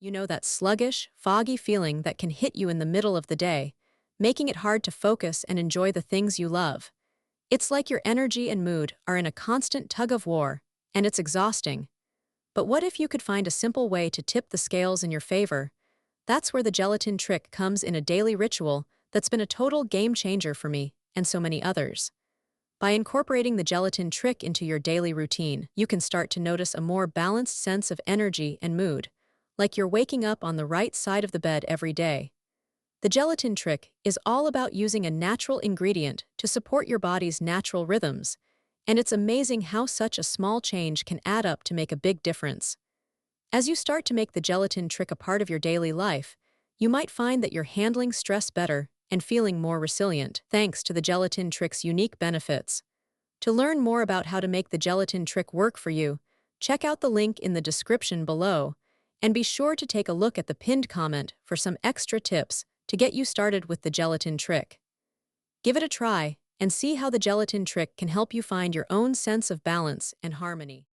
You know, that sluggish, foggy feeling that can hit you in the middle of the day, making it hard to focus and enjoy the things you love. It's like your energy and mood are in a constant tug of war, and it's exhausting. But what if you could find a simple way to tip the scales in your favor? That's where the gelatin trick comes in, a daily ritual that's been a total game changer for me and so many others. By incorporating the gelatin trick into your daily routine, you can start to notice a more balanced sense of energy and mood, like you're waking up on the right side of the bed every day. The gelatin trick is all about using a natural ingredient to support your body's natural rhythms, and it's amazing how such a small change can add up to make a big difference. As you start to make the gelatin trick a part of your daily life, you might find that you're handling stress better and feeling more resilient, thanks to the gelatin trick's unique benefits. To learn more about how to make the gelatin trick work for you, check out the link in the description below, and be sure to take a look at the pinned comment for some extra tips to get you started with the gelatin trick. Give it a try and see how the gelatin trick can help you find your own sense of balance and harmony.